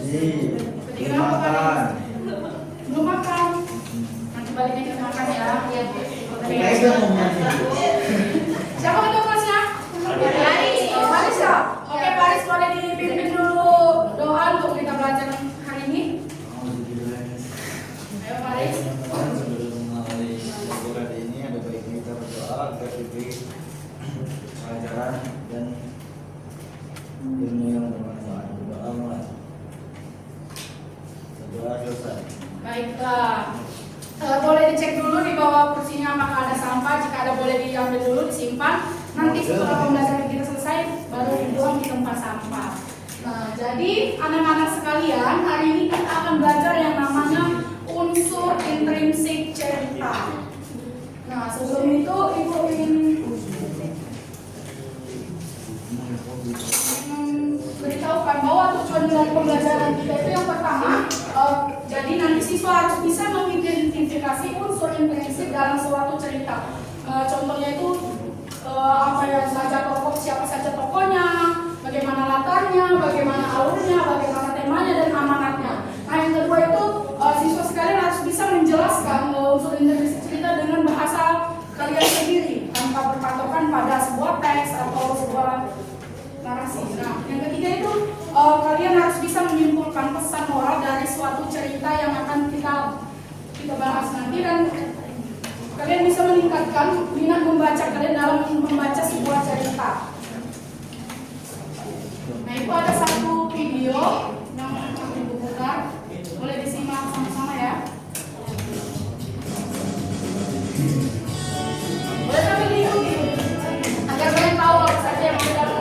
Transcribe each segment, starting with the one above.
Belum makan. Belum makan. Nanti baliknya kita makan ya. Siapa ketua kelasnya? Paris. Paris ya? Oke, Paris boleh dipimpin dulu doa untuk kita belajar hari ini. Ayo Paris. Sebelum mulai pelajaran ini ada baiknya kita berdoa agar diberi pelajaran dan ilmu yang bermanfaat. Berdoa mulai. Berdoa selesai. Baiklah. Boleh dicek dulu di bawah kursinya apakah ada sampah. Jika ada boleh diambil dulu, disimpan. Nanti setelah pembelajaran kita selesai baru dibuang di tempat sampah. Nah, jadi anak-anak sekalian, hari ini kita akan belajar yang namanya unsur intrinsik cerita. Nah, sebelum itu Ibu ingin beritahukan bahwa tujuan dari pembelajaran kita itu yang pertama, jadi nanti siswa harus bisa mengidentifikasi unsur intrinsik dalam suatu cerita. Contohnya itu apa yang saja tokoh, siapa saja tokohnya, bagaimana latarnya, bagaimana alurnya, bagaimana temanya dan amanatnya. Nah, yang kedua itu siswa sekalian harus bisa menjelaskan unsur intrinsik cerita dengan bahasa kalian sendiri tanpa berpatokan pada sebuah teks atau sebuah narasi. Nah, yang ketiga itu kalian harus bisa menyimpulkan pesan moral dari suatu cerita yang akan kita bahas nanti, dan kalian bisa meningkatkan minat membaca kalian dalam membaca sebuah cerita. Nah, itu ada satu video yang akan Ibu putar, boleh disimak sama-sama ya. Boleh sambil diikuti agar kalian tahu apa saja yang ada dalam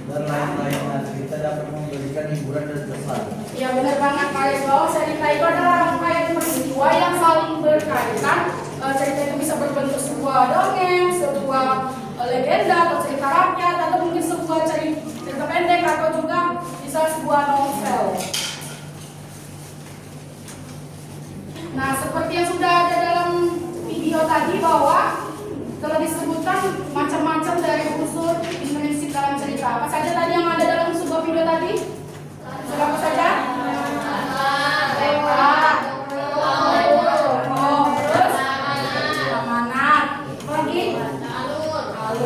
dan lain-lainnya. Cerita dapat memberikan hiburan dan pesan. Ya benar banget Pak Yeswo. Cerita itu adalah rangkaian peristiwa yang saling berkaitan. Cerita itu bisa berbentuk sebuah dongeng, sebuah legenda atau cerita rakyat, atau mungkin sebuah cerita pendek atau juga bisa sebuah novel. Nah, seperti yang sudah ada dalam video tadi bahwa telah disebutkan macam-macam dari unsur intrinsik dalam cerita. Apa saja tadi yang ada dalam sebuah video tadi? Unsur apa saja?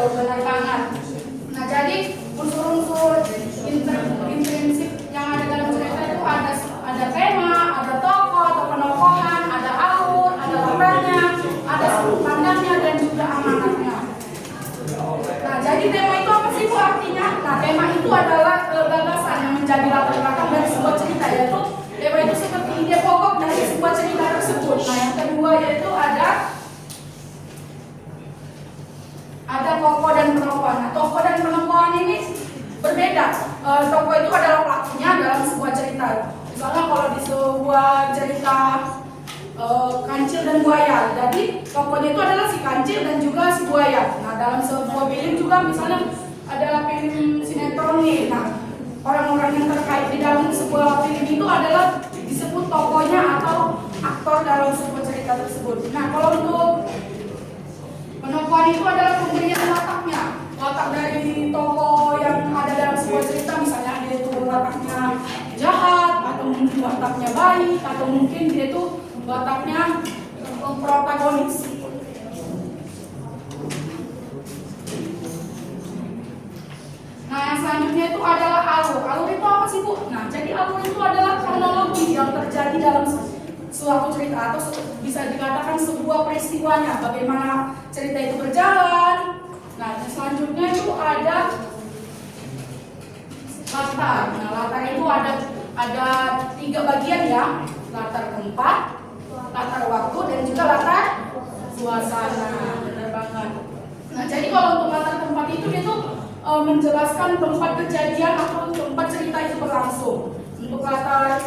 Benar banget. Nah, jadi unsur-unsur intrinsik yang ada dalam cerita itu ada tema, ada tokoh atau penokohan, ada alur, ada latarnya, ada sudut pandangnya dan juga amanatnya. Nah, jadi tema itu apa sih Bu artinya? Nah, tema itu adalah gagasan yang menjadi latar belakang dari sebuah cerita, yaitu tema itu seperti ide pokok dari sebuah cerita tersebut. Nah, yang kedua yaitu ada tokoh dan penokohan. Nah, tokoh dan penokohan ini berbeda. Tokoh itu adalah pelakunya dalam sebuah cerita. Misalnya kalau di sebuah cerita kancil dan buaya, jadi tokohnya itu adalah si kancil dan juga si buaya. Nah, dalam sebuah film juga misalnya ada film sinetron nih. Nah, orang-orang yang terkait di dalam sebuah film itu adalah disebut tokohnya atau aktor dalam sebuah cerita tersebut. Nah, kalau untuk penokohan itu adalah pemberian latar dari tokoh yang ada dalam sebuah cerita, misalnya dia itu wataknya jahat, atau mungkin wataknya baik, atau mungkin dia itu wataknya protagonis. Nah, yang selanjutnya itu adalah alur. Alur itu apa sih Bu? Nah, jadi alur itu adalah kronologi yang terjadi dalam suatu cerita atau bisa dikatakan sebuah peristiwanya, bagaimana cerita itu berjalan. Nah, selanjutnya itu ada latar. Nah, latar itu ada 3 bagian ya, latar tempat, latar waktu, dan juga latar suasana. Benar banget. Nah, jadi kalau untuk latar tempat itu menjelaskan tempat kejadian atau tempat cerita itu berlangsung. Untuk latar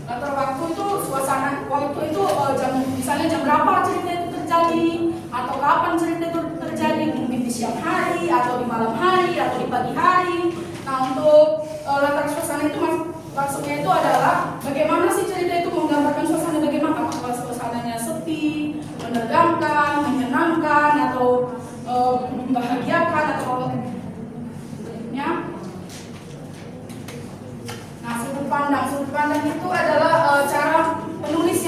waktu itu suasana waktu itu misalnya jam berapa cerita itu terjadi atau kapan cerita itu terjadi, mungkin di siang hari atau di malam hari atau di pagi hari. Nah, untuk latar suasana itu maksudnya itu adalah bagaimana sih cerita itu menggambarkan suasana, bagaimana, apakah suasananya sepi, menegangkan, menyenangkan, atau membahagiakan atau ya. Nah, sudut pandang itu adalah cara penulis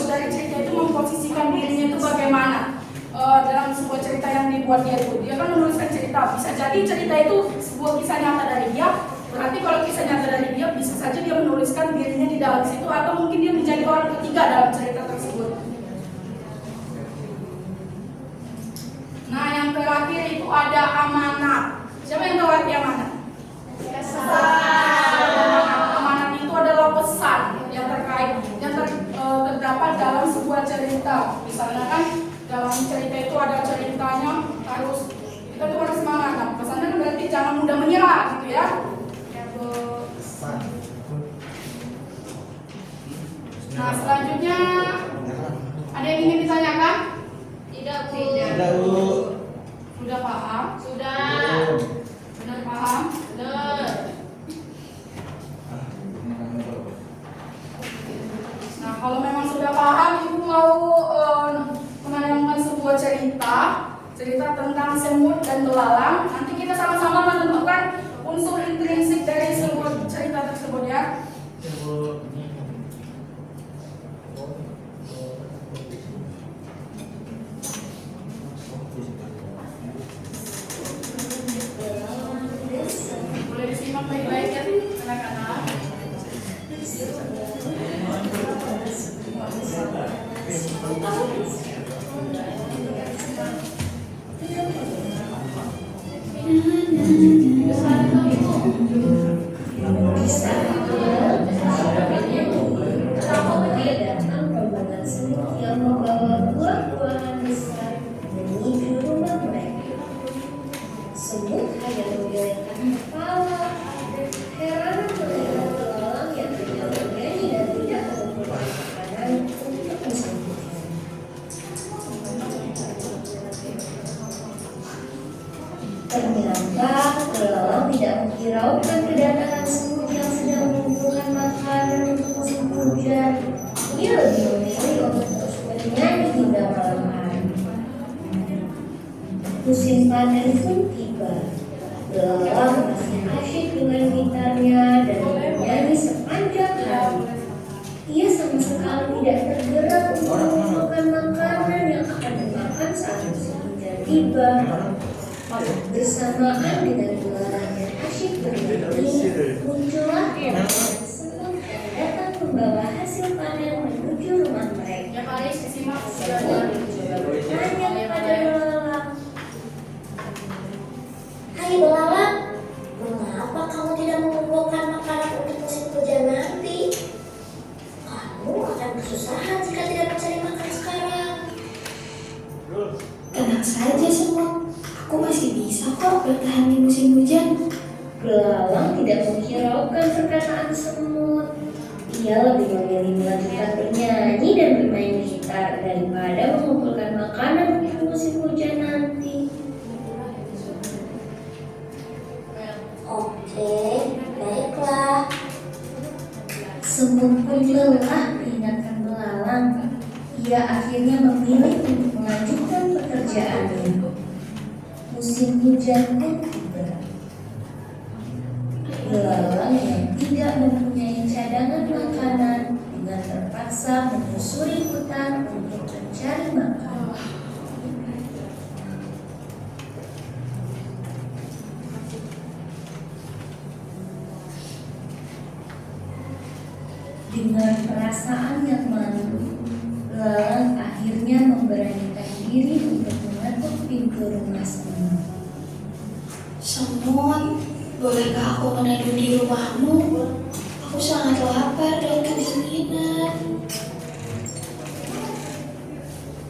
dari cerita itu memposisikan dirinya itu bagaimana dalam sebuah cerita yang dibuat dia itu. Dia kan menuliskan cerita, bisa jadi cerita itu sebuah kisah nyata dari dia. Berarti kalau kisah nyata dari dia, bisa saja dia menuliskan dirinya di dalam situ, atau mungkin dia menjadi orang ketiga dalam cerita tersebut. Nah, yang terakhir itu ada amanat. Siapa yang tahu arti amanat? Amanat itu adalah pesan yang terdapat dalam sebuah cerita. Misalnya kan dalam cerita itu ada ceritanya kita tuh harus semangat. Nah, pesannya kan berarti jangan mudah menyerah gitu ya. Nah, selanjutnya ada yang ingin ditanyakan? Tidak, Bu. Tidak, Bu. Sudah paham? Sudah. Benar paham? Benar. Nah, kalau memang sudah paham, Ibu mau menayangkan sebuah cerita tentang semut dan belalang. Nanti kita sama-sama menentukan unsur intrinsik dari sebuah cerita tersebut ya. Boleh disimak baik-baik ya anak-anak. Semut hanya menggelengkan kepala, heran melihat belalang yang hanya bernyanyi dan tidak mengumpulkan makanan untuk bersambutnya. Ternyata Belalang tidak menghiraukan kedatangan semut yang sedang mengumpulkan makanan untuk musim hujan. Ia lebih memilih untuk terus bernyanyi hingga malam hari. Musim panen pun tiba. Belalang masih asyik dengan gitarnya dan bernyanyi sepanjang hari. Ia sama sekali tidak tergerak untuk mengumpulkan makanan yang akan dimakan saat musim hujan tiba. Bersamaan dengan belalang yang asyik bernyanyi, muncullah semut yang datang membawa hasil panen menuju rumah mereka. Ya kali simak Semut mencoba bertanya kepada belalang. Hai belalang, mengapa kamu tidak mengumpulkan makanan untuk musim hujan nanti? Kamu akan kesusahan jika tidak mencari makan sekarang. Tenang saja semua, aku masih bisa kok bertahan di musim hujan. Belalang tidak menghiraukan perkataan semut. Ia lebih memilih melanjutkan bernyanyi dan bermain gitar daripada mengumpulkan makanan untuk musim hujan nanti. Oke, baiklah. Semut pun lelah mengingatkan belalang. Ia akhirnya memilih untuk melanjutkan pekerjaannya. Musim hujan pun tiba. Belalang yang tidak mempunyai cadangan makanan dengan terpaksa menyusuri hutan untuk mencari makan. Dengan perasaan yang malu, belalang akhirnya memberanikan diri untuk mengetuk pintu rumah semut. Semut, bolehkah aku meneduh di rumahmu? Aku sangat lapar dan kedinginan.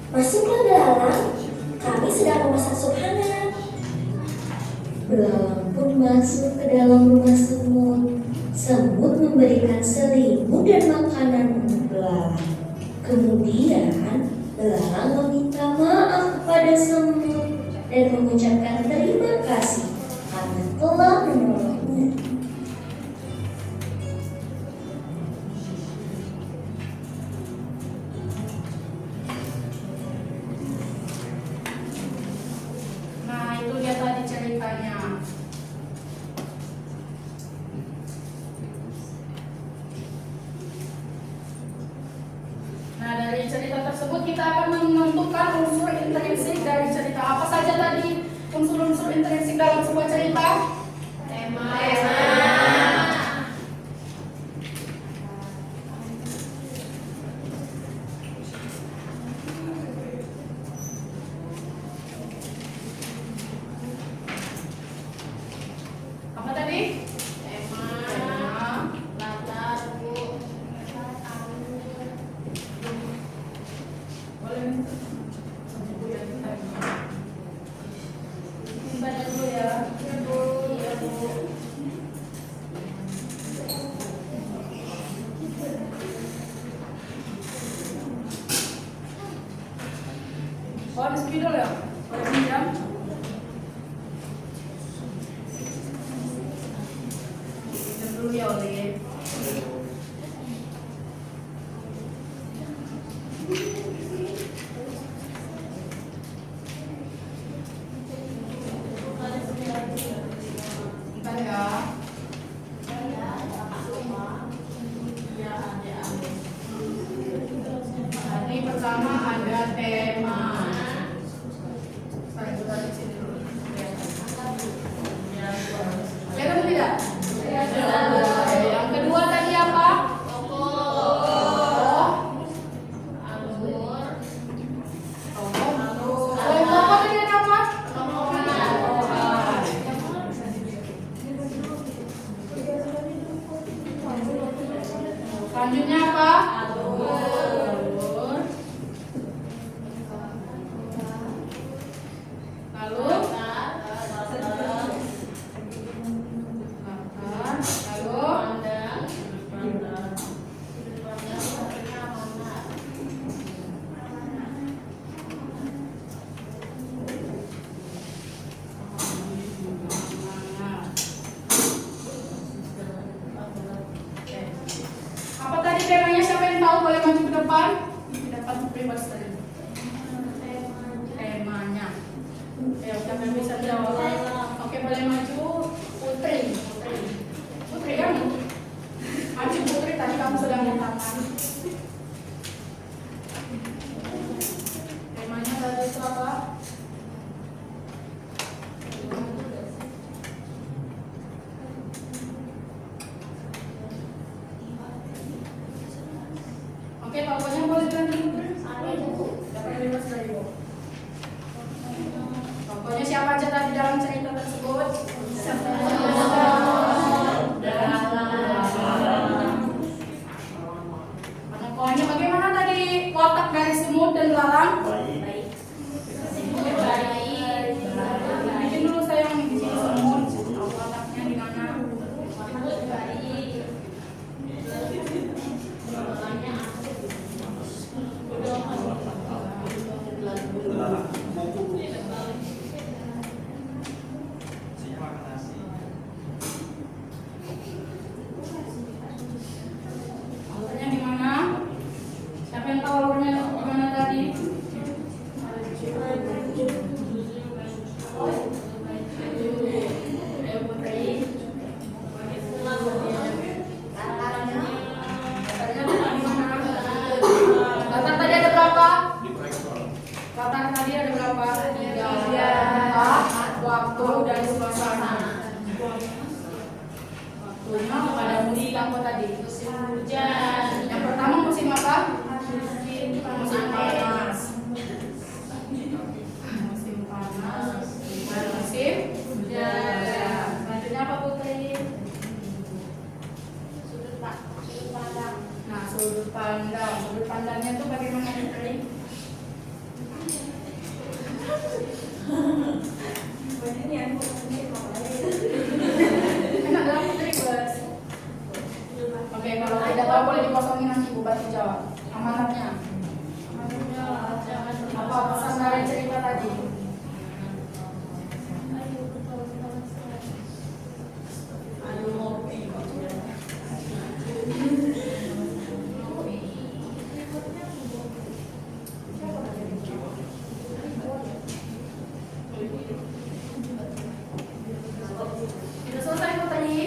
Masuklah belalang, kami sedang memasak sup hangat. Belalang pun masuk ke dalam rumah semut. Semut memberikan selimut dan makanan untuk belalang. Kemudian belalang meminta maaf kepada semut dan mengucapkan terima kasih karena telah menolongnya. Nah, itu dia tadi ceritanya. Nah, dari cerita tersebut kita akan menentukan unsur intrinsik dari cerita. Apa saja tadi unsur-unsur intrinsik dalam sebuah cerita? Tema. Apa tadi? Tema. Latar, Bu. Boleh minta? Bu ya, kita. Ibadah dulu ya. Iya, Bu. Iya, Bu. Oh, habis spidol ya? Boleh pinjam? Pinjam dulu ya, Oli. Bentar ya. Tadi pertama ada tema. Saya juga dalam cerita tersebut? Pengetahuannya bagaimana tadi watak dari semut dan belalang? Baik. Bikin dulu saya yang di sini semut. Wataknya di mana? Alurnya di mana? Siapa yang tahu alurnya di mana tadi? Ayo Putri. Latar tadi ada berapa? Latar tadi ada berapa? 3. Waktu dan suasana. Waktunya pada musim apa tadi? Musim hujan. Yang pertama musim apa? Musim panas. Musim panas. Dan musim hujan. Selanjutnya apa Putri? Sudut pandang. Nah, sudut pandang. Sudut pandangnya itu bagaimana Putri? Enak dalam Putri Bos. Oke, kalau tidak tahu boleh dikosongin nanti Bu bantu jawab. Amanatnya. Apa pesan dari cerita tadi? Sudah selesai Bu tadi?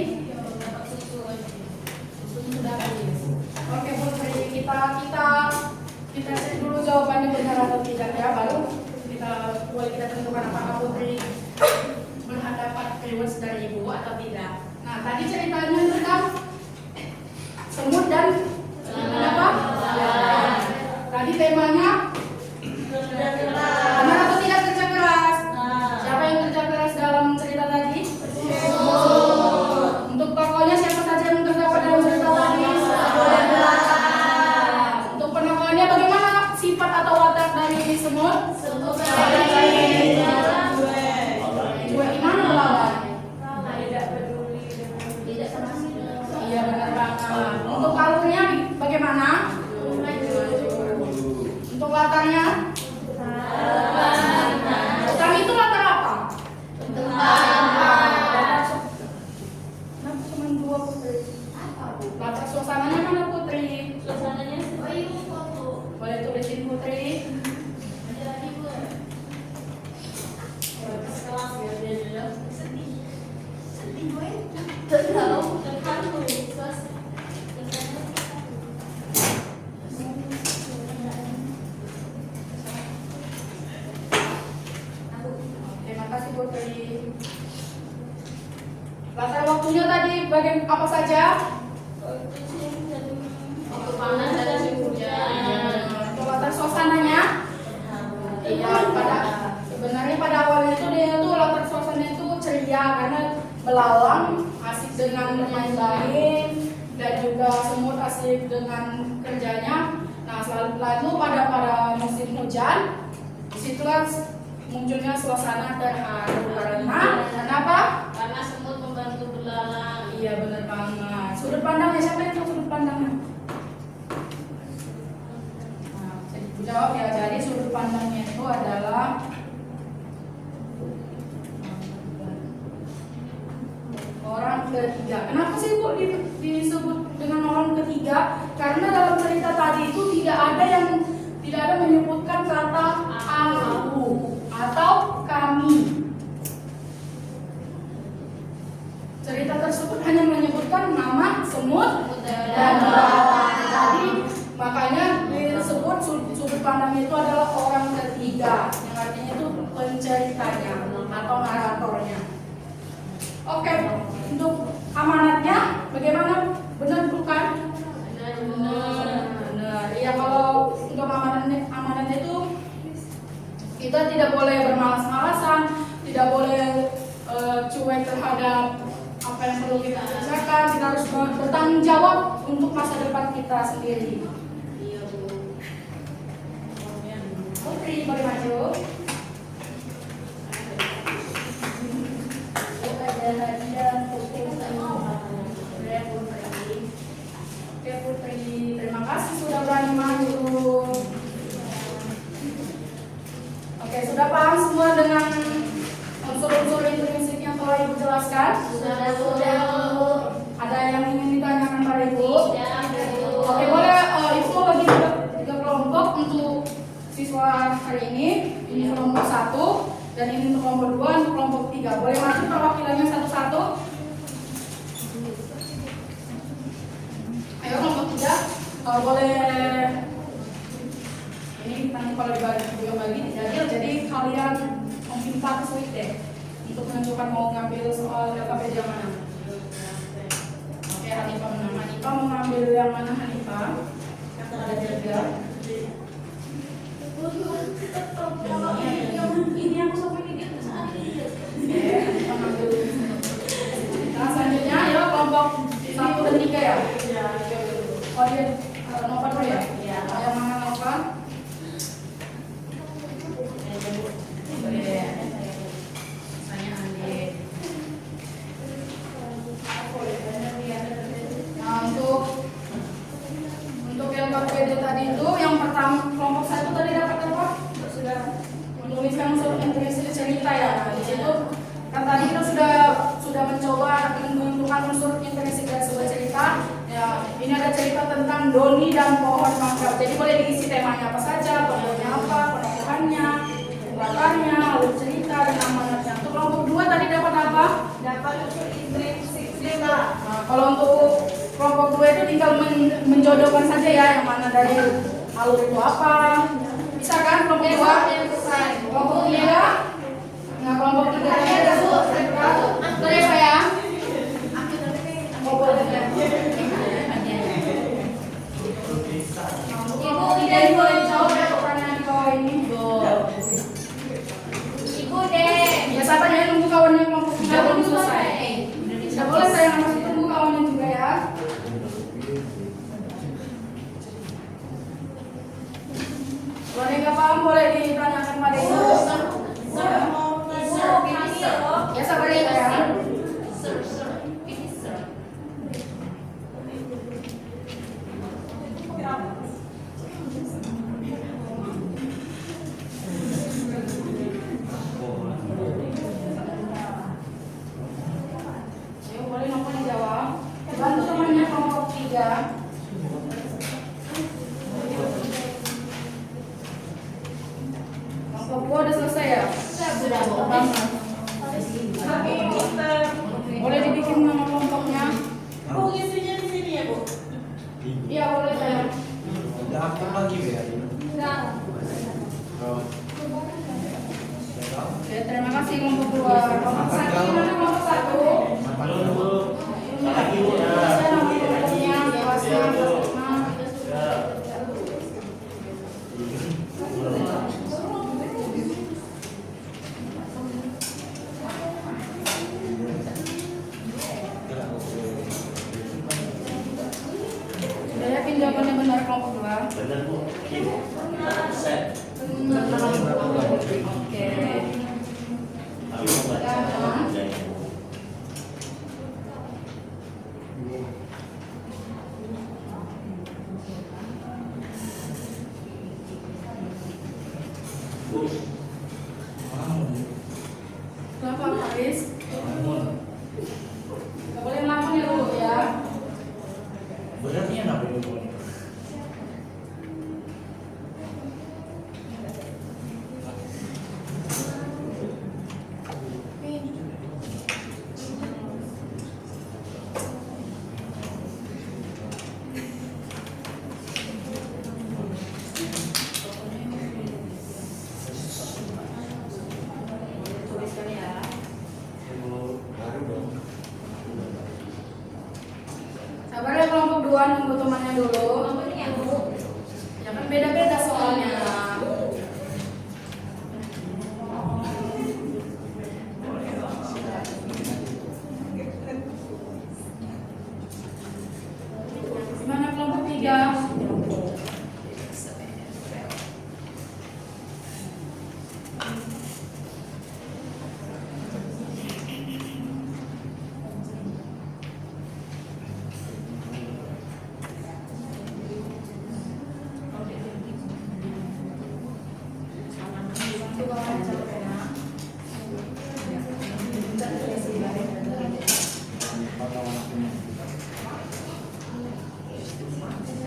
Sudah habis. Oke Putri, kita cek dulu jawabannya benar atau tidak ya, baru kita tentukan apakah Putri berhadapan rewards dari Ibu atau tidak. Nah, tadi ceritanya tentang semut dan apa? Tadi temanya benar atau tidak kerja keras? Siapa yang kerja keras dalam cerita tadi? Untuk tokohnya siapa saja yang terdapat dalam cerita tadi? Untuk penampakannya bagaimana sifat atau watak dari semut? Cuek gimana melawan? Iya benar banget. Untuk alurnya bagaimana? Untuk latarnya? Kami itu latar apa? Kenapa cuma 2 Putri? Latar suasananya mana Putri? Boleh tulisin Putri? Terima kasih Putri. Latar waktunya tadi bagian apa saja? Waktu panas dan musim hujan. Untuk latar suasananya? Iya, sebenarnya pada awalnya itu dia tuh latar suasananya itu ceria karena belalang asik dengan bermain-main dan juga semut asik dengan kerjanya. Nah, lalu pada musim hujan disitulah munculnya suasana terharu karena kenapa? Karena semut membantu belalang. Iya benar banget. Sudut pandangnya siapa yang tahu sudut pandangnya? Nah, saya jawab ya. Jadi sudut pandangnya itu adalah orang ketiga. Kenapa sih Bu disebut dengan orang ketiga? Karena dalam cerita tadi itu tidak ada menyebutkan kata aku atau kami. Cerita tersebut hanya menyebutkan nama semut dan belalang. Jadi makanya disebut sudut pandang itu adalah orang ketiga, yang artinya itu penceritanya atau naratornya. Oke, untuk amanatnya bagaimana? Benar bukan? Benar. Ya kalau untuk amanatnya itu kita tidak boleh bermalas-malasan, tidak boleh cuek terhadap apa yang perlu kita kerjakan. Kita harus bertanggung jawab untuk masa depan kita sendiri. Putri, boleh maju. Ada hadiah Putri. Oke Putri, terima kasih sudah berani maju. Oke, sudah paham semua dengan unsur-unsur intrinsik yang telah Ibu jelaskan? Sudah. Ada yang ingin ditanyakan pada Ibu? Oke, boleh Ibu mau bagi tiga kelompok untuk siswa hari ini. Ini kelompok 1 dan ini untuk kelompok 2, untuk kelompok 3. Boleh maju perwakilannya satu-satu? Ayo kelompok 3, boleh. Ini nanti kalau dibagi jadi kalian meminta kesulit deh untuk menentukan mau ngambil soal LKPD yang mana. Oke, Hanifah menang. Hanifah mau ngambil yang mana Hanifah? Kata ada tiga. Ini aku sampai ini saat ini. Oke, Hanifah ngambil. Nah selanjutnya ya kelompok 1 dan 3 ya. Oh dia Nova dulu ya. Yang mana Nova? Nah untuk yang LKPD tadi itu yang pertama kelompok 1 tadi dapat apa? Sudah menuliskan unsur intrinsik cerita ya. Nah, di situ kan tadi kita sudah mencoba menentukan unsur intrinsik dari sebuah cerita. Ya, ini ada cerita tentang Doni dan pohon mangga. Jadi boleh diisi temanya apa saja, tokohnya apa, penemuannya, latarnya, alur cerita dan amanatnya. Untuk kelompok 2 tadi dapat apa? Dapat unsur intrinsik cerita. Nah, kalau untuk kelompok 2 itu tinggal menjodohkan saja ya yang mana dari alur itu apa. Bisa kan kelompok 2? Kelompok 3? Nah, kelompok 3 tadi ada boleh saya? Oh, boleh ya. Ibu, tidak boleh jawab ya pertanyaan di bawah ini. Ibu deh. Ya sabar ya, tunggu kawannya kelompok 3 belum selesai. Tidak boleh saya masih tunggu kawannya juga ya. Kalau ada nggak paham boleh ditanyakan pada ibu. Ya sabar ya sayang. Ayo boleh nomor dijawab. Bantu temannya kelompok 3. Kelompok 2 udah selesai ya? Sudah. Boleh dibikin nama kelompoknya? Oh, isinya di sini ya, Bu? Iya boleh saya. Udah aktif lagi ya? Enggak. Oh. Oke, terima kasih kelompok 2. Kelompok 1 gimana kelompok 1? Saya nama kelompoknya, kelasnya, Sudah yakin jawabannya benar kelompok 2? Benar, Bu. Oke. Tapi membaca budaya. Bu, Kenapa Haris? Gak boleh melamun ya dulu ya. Beratnya apa itu? Tuliskan ya. Baru dong. Sabar ya kelompok 2, nunggu temannya dulu. Ya kan beda-beda soalnya. 3.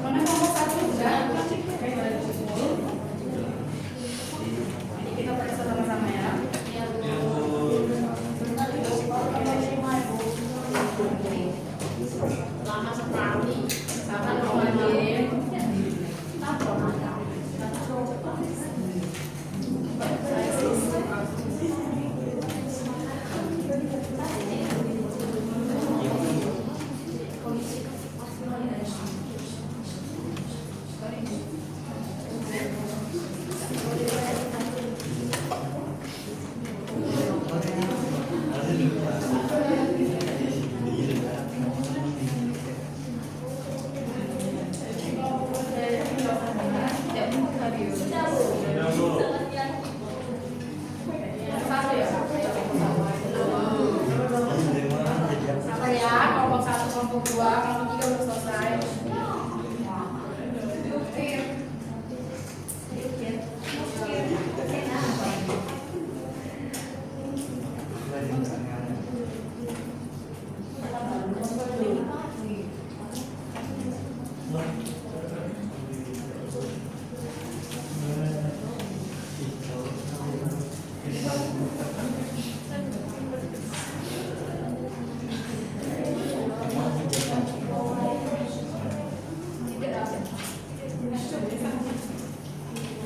Mana kelompok 1 sudah? Oke, boleh dikumpul. Ini kita periksa sama-sama ya. Lama sekali. Sama dong lagi. Satu ya. Sabar ya, kelompok 1, kelompok 2, kelompok 3 udah selesai.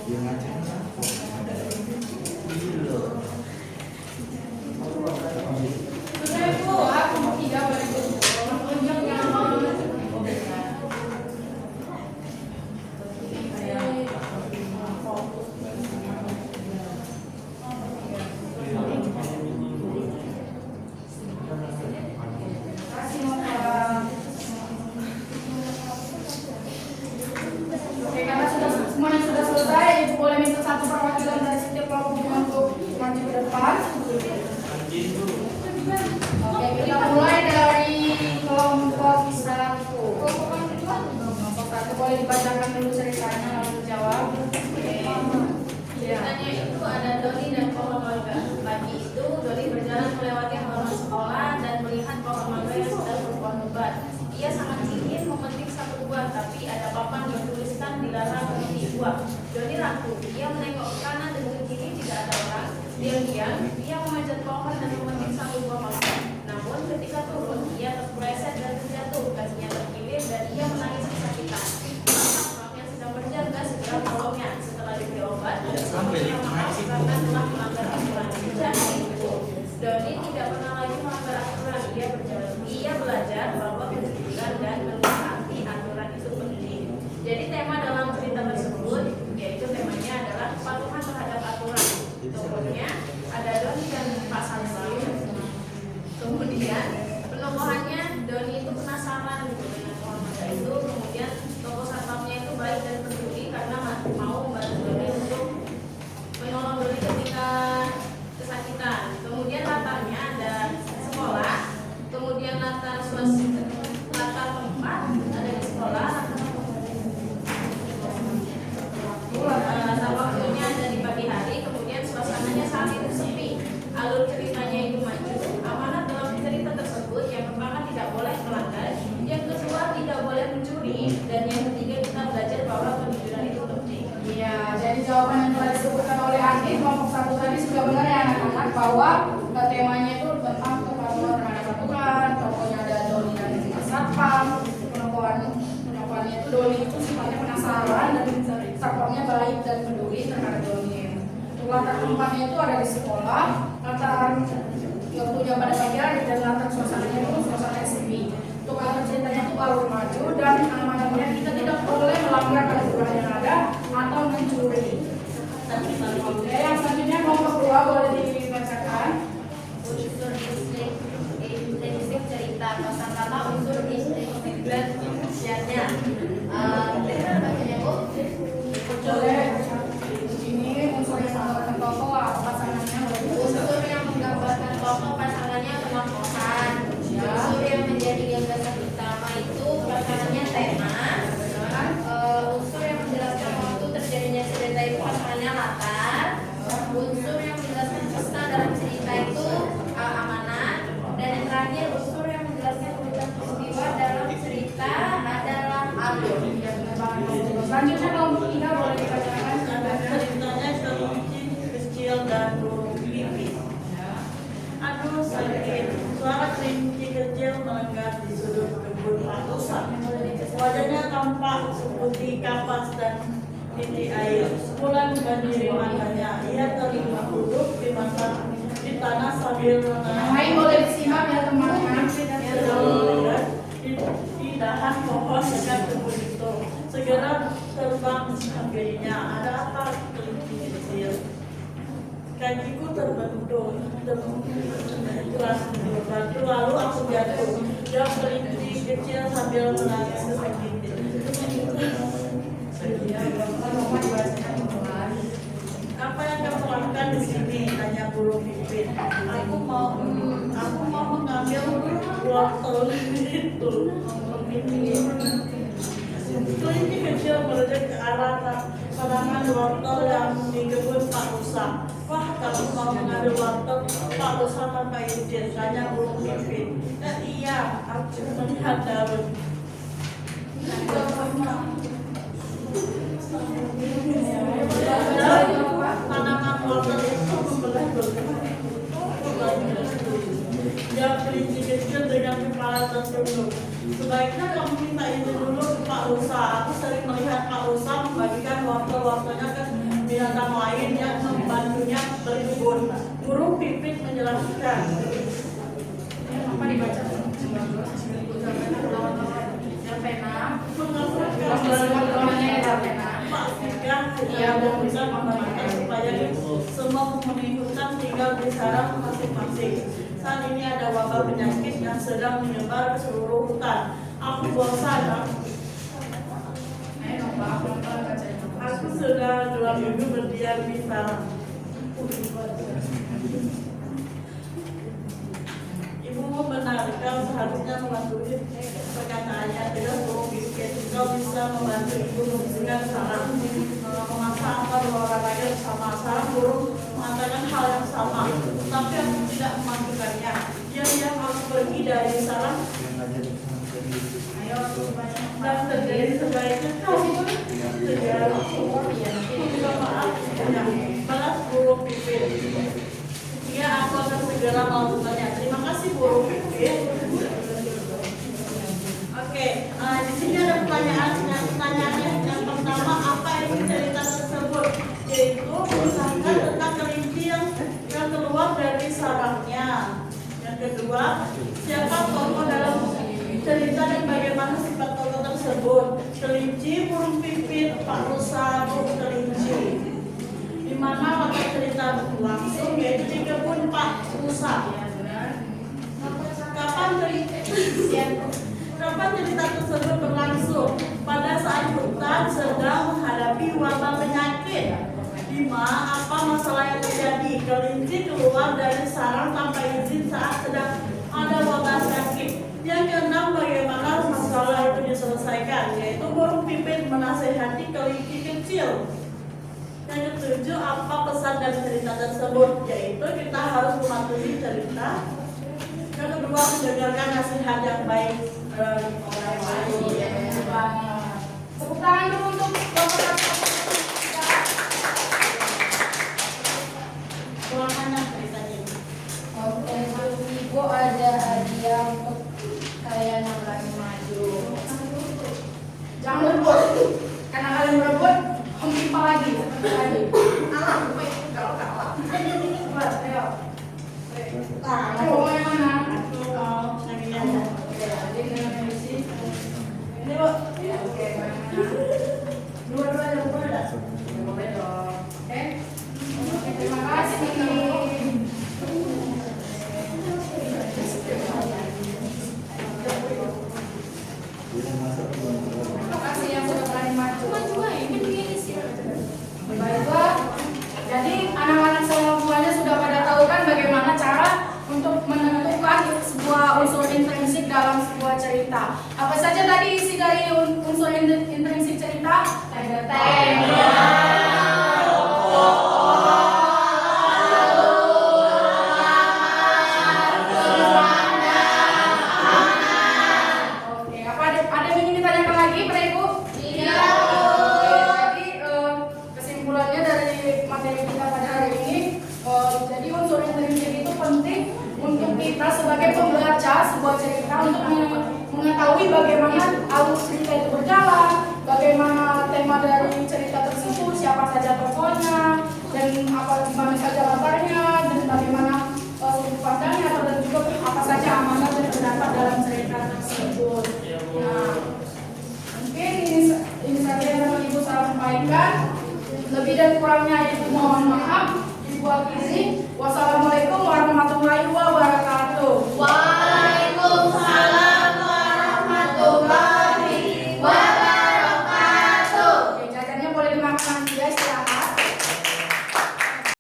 Yang ngajak Sudah Ibu, kelompok 3 boleh dikumpul. Tunjuk yang mau. Kasih nomor. Oke, karena semuanya sudah selesai, Ibu boleh minta satu perwakilan dari setiap kelompok untuk maju ke depan. Oke, kita mulai dari kelompok 1. Kelompok 1 boleh dibacakan dulu ceritanya lalu dijawab. Ceritanya itu ada Doni dan pohon mangga. Pagi itu Doni berjalan melewati halaman sekolah dan melihat pohon mangga yang sedang berbuah lebat. Ia sangat ingin memetik satu buah, tapi ada papan bertuliskan dilarang memetik buah. Doni ragu. Ia menengok ke kanan dan ke kiri, tidak ada orang. Diam-diam ia memanjat pohon dan memetik satu buah mangga. Namun ketika turun, ia terpeleset dan terjatuh. Kakinya terkilir dan ia menangis kesakitan. Bapak yang sedang berjaga segera menolongnya. Setelah diberi obat, karena telah melanggar aturan. Doni tidak pernah lagi melanggar aturan. Ia belajar bahwa kejujuran dan menaati aturan itu penting. Jadi tema dalam cerita tersebut, yaitu temanya adalah kepatuhan terhadap aturan. Tokohnya ada Doni dan Pak Samsul. Kemudian penokohannya Doni itu penasaran dengan pohon mangga itu. Kemudian tokoh satpamnya itu baik dan peduli karena mau membantu Doni untuk menolong Doni ketika kesakitan. Kemudian latarnya ada sekolah. Kemudian latar tempat ada di sekolah. Latar waktunya ada di pagi hari. Kemudian suasananya saat itu sepi. Alur ceritanya itu maju. Amanat dalam cerita tersebut yang pertama tidak boleh melanggar, yang kedua tidak boleh mencuri, dan yang ketiga kita belajar bahwa kejujuran itu penting. Iya, jadi jawaban yang telah disebutkan oleh Andi kelompok 1 tadi sudah benar ya anak-anak, bahwa temanya itu tentang kepatuhan terhadap aturan. Tokohnya ada Doni dan satpam. Penokohannya itu Doni itu sifatnya penasaran dan satpamnya baik dan peduli terhadap Doni. Untuk latar tempatnya itu ada di sekolah, latar waktunya pada pagi hari, dan latar suasananya itu suasana sepi. Untuk alur ceritanya itu alur maju, dan amanatnya kita tidak boleh melanggar aturan yang ada atau mencuri. Oke, yang selanjutnya kelompok 2 boleh dibacakan. Unsur intrinsic cerita, kosakata unsur intrinsiknya. sambil melenggang di sudut kebun Pak Usa. Wajahnya tampak seputih kapas dan titik air. Sebulan membanjiri matanya. Ia terlihat duduk di tanah sambil Yang lain boleh disimak ya teman-teman. di dahan pohon dekat kebun itu. Segera terbang hampirinya. Ada apa kelinci kecil? Kakiku terbentuk, keras berbatu, lalu aku jatuh. Dia kelinci kecil sambil menangis kesakitan. Apa yang kamu lakukan di sini? Tanya burung pipit. Aku mau mengambil wortel itu. Kelinci kecil merujuk ke arah tanaman wortel yang di kebun Pak Usa. Wah, kamu mau mengambil wortel Pak Usa tanpa izin? Tanya burung pipit. Iya, aku melihat daun. Tanaman wortel itu membelah dia kelinci kecil dengan kepala tertunduk. Sebaiknya kamu minta izin dulu ke Pak Usa. Aku sering melihat Pak Usa membagikan wortel-wortelnya ke binatang lain yang membantunya berkebun. Burung pipit menjelaskan. Apa dibaca? Pak Fika tidak bisa membantu supaya semua penghuni hutan tinggal di sarang masing-masing. Saat ini ada wabah penyakit yang sedang menyebar ke seluruh hutan. Aku bosan. Aku sudah 2 minggu berdiam di sarang. Ibumu benar, kau seharusnya mematuhi perkataannya. Tidak burung pipit, kau bisa membantu ibu membersihkan sarang, memasak atau berolahraga bersama. Sarang burung mengatakan hal yang sama, tapi aku tidak mematukannya. Dia harus pergi dari sarang dan terjadi sebaiknya kau segera minta maaf. Balas burung pipit. Ya, aku akan segera melakukannya. Terima kasih burung pipit. Oke, di sini ada pertanyaannya. Yang pertama, apa isi cerita tersebut? Yaitu misalkan tentang kelinci yang keluar dari sarangnya. Yang kedua, siapa tokoh dalam cerita dan bagaimana sifat tokoh tersebut? Kelinci, burung pipit, Pak Usa, burung kelinci. Di mana waktu cerita berlangsung, yaitu di kebun Pak Usa. Kapan cerita tersebut berlangsung? Pada saat hutan sedang menghadapi wabah penyakit. Di mana apa masalah yang terjadi? Kelinci keluar dari sarang tanpa izin saat sedang ada wabah sakit. Yang keenam, bagaimana masalah itu diselesaikan? Yaitu burung pipit menasehati kelinci kecil. Yang ketujuh, apa pesan dari cerita tersebut? Yaitu kita harus mematuhi cerita. Yang kedua, mendengarkan nasihat yang baik dari orang lain. Tepuk tangan dulu untuk Bapak. Silakan ceritanya. Oke, Ibu ada hadiah untuk kalian yang lagi maju. Jangan berebut. Karena kalian berebut, mentimpa lagi. Alah, kalau kalah. Buat, ayo. Ayo, mau yang mana? Yang ini aja. Jadi dengan misi. Ini, Bu. Oke, mana? Dua-dua aja, boleh enggak? Boleh dong. Oke. Oke, terima kasih. Terima kasih yang sudah berani maju. Baiklah. Jadi anak-anak semuanya sudah pada tahu kan bagaimana cara untuk menentukan sebuah unsur intrinsik dalam sebuah cerita. Apa saja tadi isi dari unsur intrinsik sebuah cerita untuk mengetahui bagaimana alur cerita itu berjalan, bagaimana tema dari cerita tersebut, siapa saja tokohnya, dan gimana saja latarnya, dan bagaimana sudut pandangnya, dan juga apa saja amanat yang terdapat dalam cerita tersebut. Nah, mungkin ini saja yang dapat Ibu saya sampaikan. Lebih dan kurangnya Ibu mohon maaf. Ibu akhiri. Wassalamualaikum warahmatullahi wabarakatuh.